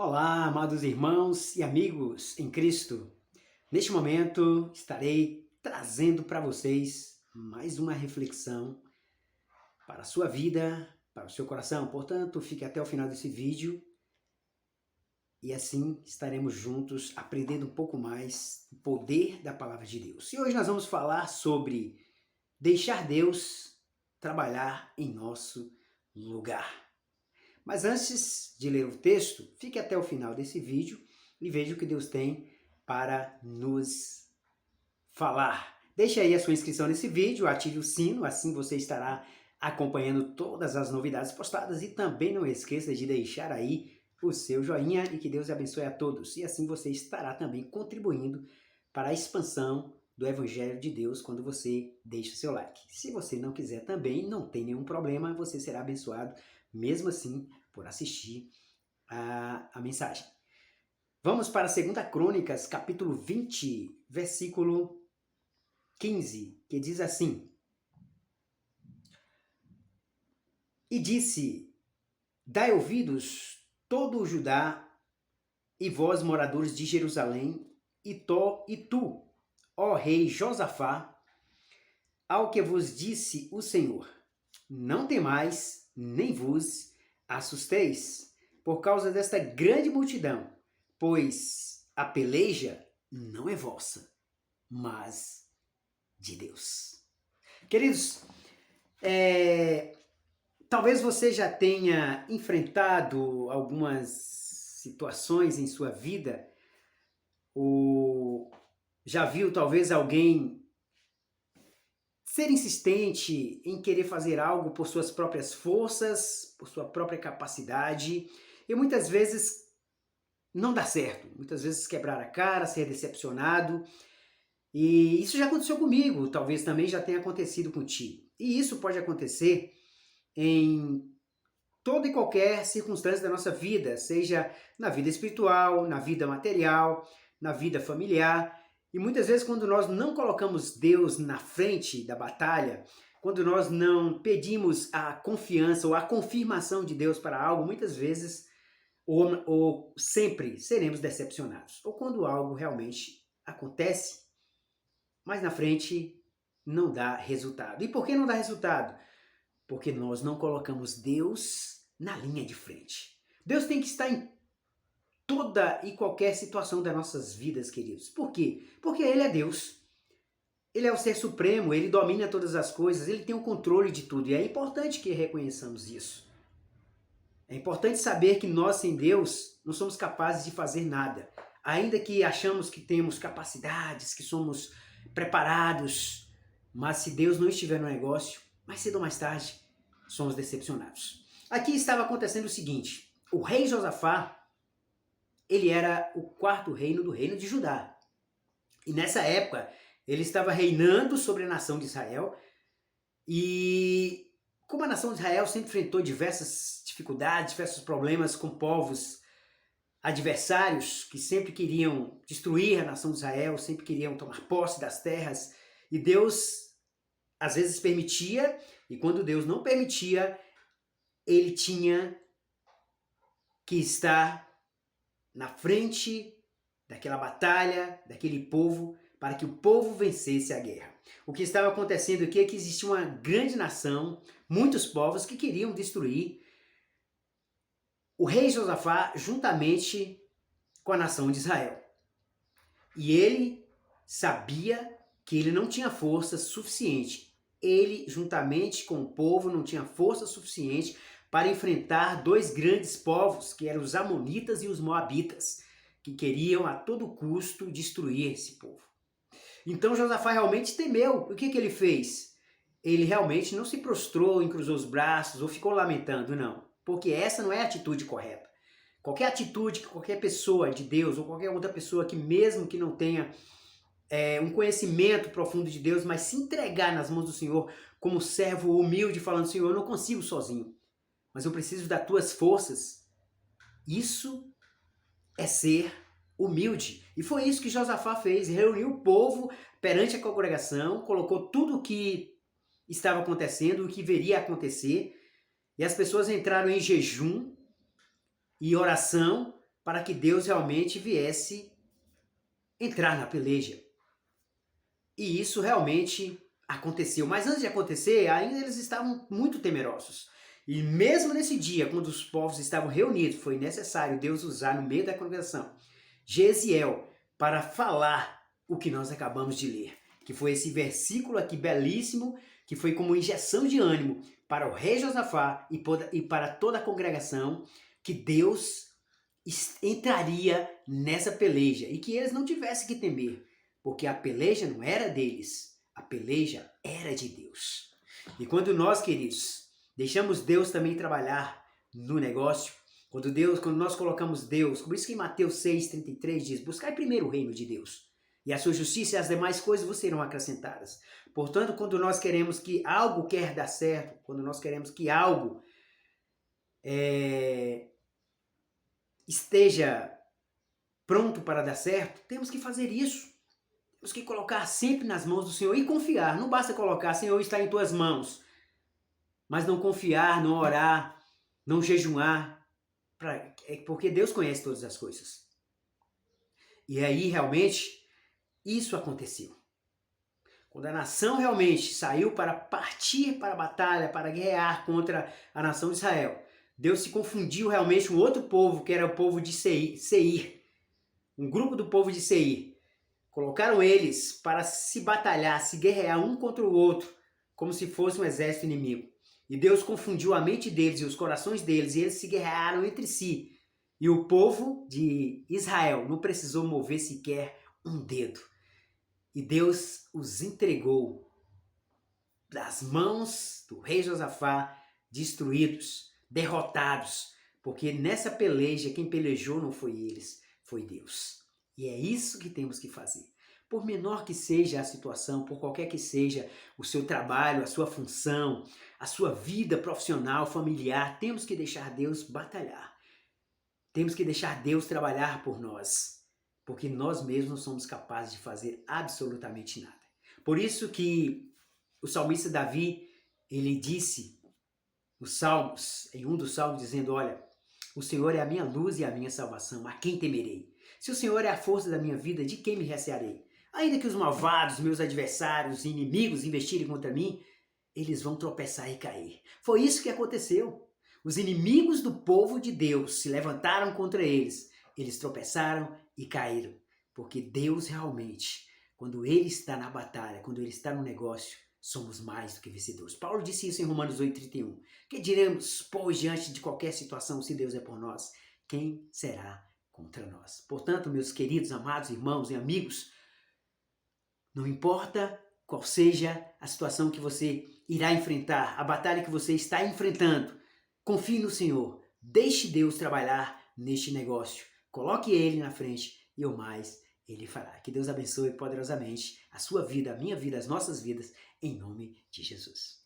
Olá, amados irmãos e amigos em Cristo. Neste momento estarei trazendo para vocês mais uma reflexão para a sua vida, para o seu coração. Portanto, fique até o final desse vídeo e assim estaremos juntos aprendendo um pouco mais o poder da palavra de Deus. E hoje nós vamos falar sobre deixar Deus trabalhar em nosso lugar. Mas antes de ler o texto, fique até o final desse vídeo e veja o que Deus tem para nos falar. Deixe aí a sua inscrição nesse vídeo, ative o sino, assim você estará acompanhando todas as novidades postadas e também não esqueça de deixar aí o seu joinha e que Deus abençoe a todos. E assim você estará também contribuindo para a expansão do Evangelho de Deus quando você deixa o seu like. Se você não quiser também, não tem nenhum problema, você será abençoado mesmo assim por assistir a mensagem. Vamos para 2 Crônicas, capítulo 20, versículo 15, que diz assim: E disse, dai ouvidos todo o Judá, e vós, moradores de Jerusalém, e tu, ó rei Josafá, ao que vos disse o Senhor, não temais, nem vos assusteis, por causa desta grande multidão, pois a peleja não é vossa, mas de Deus. Queridos, talvez você já tenha enfrentado algumas situações em sua vida, ou já viu talvez alguém ser insistente em querer fazer algo por suas próprias forças, por sua própria capacidade, e muitas vezes não dá certo. Muitas vezes quebrar a cara, ser decepcionado. E isso já aconteceu comigo, talvez também já tenha acontecido contigo. E isso pode acontecer em toda e qualquer circunstância da nossa vida, seja na vida espiritual, na vida material, na vida familiar. E muitas vezes quando nós não colocamos Deus na frente da batalha, quando nós não pedimos a confiança ou a confirmação de Deus para algo, muitas vezes ou sempre seremos decepcionados. Ou quando algo realmente acontece, mas na frente não dá resultado. E por que não dá resultado? Porque nós não colocamos Deus na linha de frente. Deus tem que estar em toda e qualquer situação das nossas vidas, queridos. Por quê? Porque Ele é Deus. Ele é o Ser Supremo, Ele domina todas as coisas, Ele tem o controle de tudo. E é importante que reconheçamos isso. É importante saber que nós, sem Deus, não somos capazes de fazer nada. Ainda que achamos que temos capacidades, que somos preparados, mas se Deus não estiver no negócio, mais cedo ou mais tarde, somos decepcionados. Aqui estava acontecendo o seguinte: o rei Josafá, ele era o quarto reino do reino de Judá. E nessa época, ele estava reinando sobre a nação de Israel. E como a nação de Israel sempre enfrentou diversas dificuldades, diversos problemas com povos adversários que sempre queriam destruir a nação de Israel, sempre queriam tomar posse das terras, e Deus às vezes permitia, e quando Deus não permitia, ele tinha que estar na frente daquela batalha, daquele povo, para que o povo vencesse a guerra. O que estava acontecendo aqui é que existia uma grande nação, muitos povos que queriam destruir o rei Josafá juntamente com a nação de Israel. E ele sabia que ele não tinha força suficiente. Ele, juntamente com o povo, não tinha força suficiente para enfrentar dois grandes povos, que eram os amonitas e os moabitas, que queriam a todo custo destruir esse povo. Então Josafá realmente temeu. O que ele fez? Ele realmente não se prostrou, cruzou os braços ou ficou lamentando, não. Porque essa não é a atitude correta. Qualquer atitude que qualquer pessoa de Deus ou qualquer outra pessoa que mesmo que não tenha um conhecimento profundo de Deus, mas se entregar nas mãos do Senhor como servo humilde, falando: Senhor, eu não consigo sozinho, mas eu preciso das tuas forças. Isso é ser humilde. E foi isso que Josafá fez. Reuniu o povo perante a congregação, colocou tudo o que estava acontecendo, o que viria a acontecer, e as pessoas entraram em jejum e oração para que Deus realmente viesse entrar na peleja. E isso realmente aconteceu. Mas antes de acontecer, ainda eles estavam muito temerosos. E mesmo nesse dia, quando os povos estavam reunidos, foi necessário Deus usar no meio da congregação Gesiel para falar o que nós acabamos de ler. Que foi esse versículo aqui belíssimo, que foi como injeção de ânimo para o rei Josafá e para toda a congregação, que Deus entraria nessa peleja e que eles não tivessem que temer, porque a peleja não era deles, a peleja era de Deus. E quando nós, queridos, deixamos Deus também trabalhar no negócio, quando nós colocamos Deus, por isso que em Mateus 6,33 diz, buscai primeiro o reino de Deus, e a sua justiça e as demais coisas vos serão acrescentadas. Portanto, quando nós queremos que algo quer dar certo, quando nós queremos que algo esteja pronto para dar certo, temos que fazer isso. Temos que colocar sempre nas mãos do Senhor e confiar. Não basta colocar, Senhor, está em tuas mãos. Mas não confiar, não orar, não jejuar, porque Deus conhece todas as coisas. E aí, realmente, isso aconteceu. Quando a nação realmente saiu para partir para a batalha, para guerrear contra a nação de Israel, Deus se confundiu realmente com outro povo, que era o povo de Seir. Um grupo do povo de Seir. Colocaram eles para se batalhar, se guerrear um contra o outro, como se fosse um exército inimigo. E Deus confundiu a mente deles e os corações deles, e eles se guerrearam entre si. E o povo de Israel não precisou mover sequer um dedo. E Deus os entregou das mãos do rei Josafá, destruídos, derrotados. Porque nessa peleja, quem pelejou não foi eles, foi Deus. E é isso que temos que fazer. Por menor que seja a situação, por qualquer que seja o seu trabalho, a sua função, a sua vida profissional, familiar, temos que deixar Deus batalhar. Temos que deixar Deus trabalhar por nós, porque nós mesmos não somos capazes de fazer absolutamente nada. Por isso que o salmista Davi, ele disse nos Salmos, em um dos Salmos, dizendo, olha, o Senhor é a minha luz e a minha salvação, a quem temerei? Se o Senhor é a força da minha vida, de quem me recearei? Ainda que os malvados, meus adversários, inimigos investirem contra mim, eles vão tropeçar e cair. Foi isso que aconteceu. Os inimigos do povo de Deus se levantaram contra eles. Eles tropeçaram e caíram. Porque Deus realmente, quando Ele está na batalha, quando Ele está no negócio, somos mais do que vencedores. Paulo disse isso em Romanos 8,31. Que diremos, pois, diante de qualquer situação, se Deus é por nós, quem será contra nós? Portanto, meus queridos, amados irmãos e amigos, não importa qual seja a situação que você irá enfrentar, a batalha que você está enfrentando, confie no Senhor, deixe Deus trabalhar neste negócio, coloque Ele na frente e o mais Ele fará. Que Deus abençoe poderosamente a sua vida, a minha vida, as nossas vidas, em nome de Jesus.